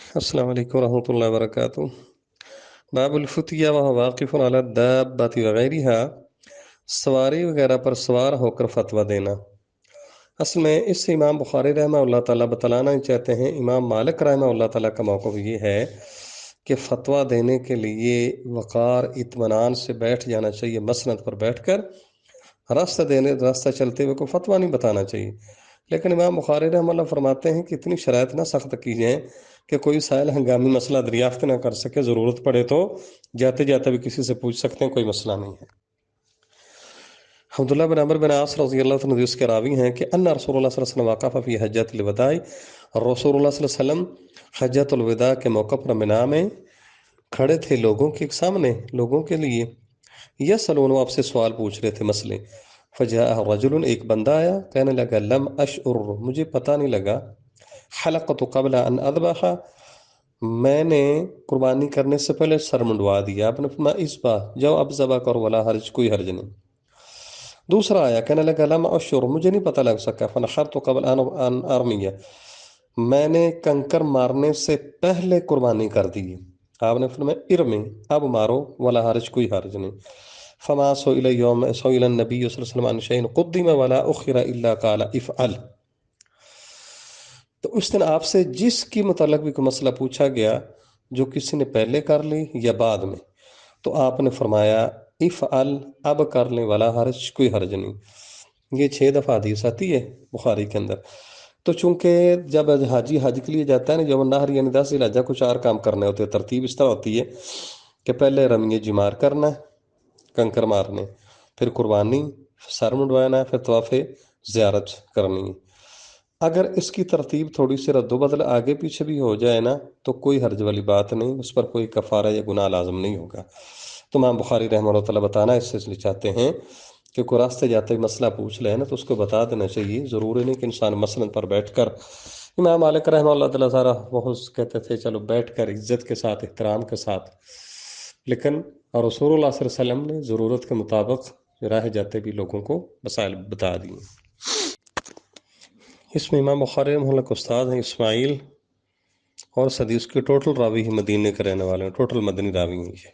السلام علیکم ورحمۃ اللہ وبرکاتہ۔ باب الفتیہ و واقف علی الدابۃ وغیرہا، سواری وغیرہ پر سوار ہو کر فتویٰ دینا۔ اصل میں اس سے امام بخاری رحمہ اللہ تعالیٰ بتلانا ہی چاہتے ہیں، امام مالک رحمہ اللہ تعالیٰ کا موقف یہ ہے کہ فتویٰ دینے کے لیے وقار اطمینان سے بیٹھ جانا چاہیے، مسند پر بیٹھ کر راستہ چلتے ہوئے کو فتویٰ نہیں بتانا چاہیے۔ لیکن امام بخاری رحمہ اللہ فرماتے ہیں کہ اتنی شرائط نہ سخت کی جائیں کہ کوئی سائل ہنگامی مسئلہ دریافت نہ کر سکے، ضرورت پڑے تو جاتے جاتے بھی کسی سے پوچھ سکتے ہیں، کوئی مسئلہ نہیں ہے۔ عبداللہ بن عمرو بن عاص رضی اللہ عنہ اس کے راوی ہیں کہ ان رسول اللہ صلی اللہ علیہ وسلم وقف فی حجۃ الوداع، اور رسول اللہ صلی اللہ علیہ وسلم حجۃ الوداع کے موقع پر منا میں کھڑے تھے لوگوں کے سامنے، لوگوں کے لیے یسألون، وہ آپ سے سوال پوچھ رہے تھے مسئلے۔ فجاء رجل، ایک بندہ آیا، کہنے لگا لم اشعر، مجھے پتہ نہیں لگا، حلقت قبل ان اذبح، میں نے قربانی کرنے سے پہلے سر منڈوا دیا۔ آپ نے فرمایا اس بار جاؤ اب ذبح کرو، ولا حرج، کوئی حرج نہیں۔ دوسرا آیا، کہنے لگا لم اشعر، مجھے نہیں پتہ لگ سکا، فنحرت قبل ان ارمیہ، میں نے کنکر مارنے سے پہلے قربانی کر دی۔ آپ نے فرمایا ارمی، اب مارو، ولا حرج، کوئی حرج نہیں۔ فما سئل النبی صلی اللہ علیہ وسلم عن شیء قدم ولا اخر الا قال افعل، تو اس دن آپ سے جس کی متعلق بھی کوئی مسئلہ پوچھا گیا جو کسی نے پہلے کر لی یا بعد میں، تو آپ نے فرمایا افعل، اب کر لیں، ولا حرج، کوئی حرج نہیں۔ یہ 6 دفعہ حدیث آتی ہے بخاری کے اندر۔ تو چونکہ جب حاجی حج کے لیے جاتا ہے نا، جب نہر یعنی 10 ذی الحجہ کو 4 کام کرنے ہوتے ہیں، ترتیب اس طرح ہوتی ہے کہ پہلے رمی جمار کرنا ہے، کنکر مارنے، پھر قربانی، سر منڈوانا ہے، پھر طواف زیارت کرنی ہے۔ اگر اس کی ترتیب تھوڑی سی رد و بدل آگے پیچھے بھی ہو جائے نا تو کوئی حرج والی بات نہیں، اس پر کوئی کفارہ یا گناہ لازم نہیں ہوگا۔ تو امام بخاری رحمہ اللہ تعالیٰ بتانا اس سے چاہتے ہیں کہ کوئی راستے جاتے مسئلہ پوچھ لے نا تو اس کو بتا دینا چاہیے، ضروری نہیں کہ انسان مسند پر بیٹھ کر۔ امام مالک رحمہ اللہ تعالیٰ سارا بہت کہتے تھے چلو بیٹھ کر عزت کے ساتھ، احترام کے ساتھ، لیکن رسول اللہ صلی اللہ علیہ وسلم نے ضرورت کے مطابق راہ جاتے بھی لوگوں کو مسائل بتا دیے۔ اس میں امام بخاری رحمہ اللہ کے استاد ہیں اسماعیل، اور حدیث کے ٹوٹل راوی ہی مدینے کے رہنے والے ہیں، ٹوٹل مدنی راوی ہیں یہ۔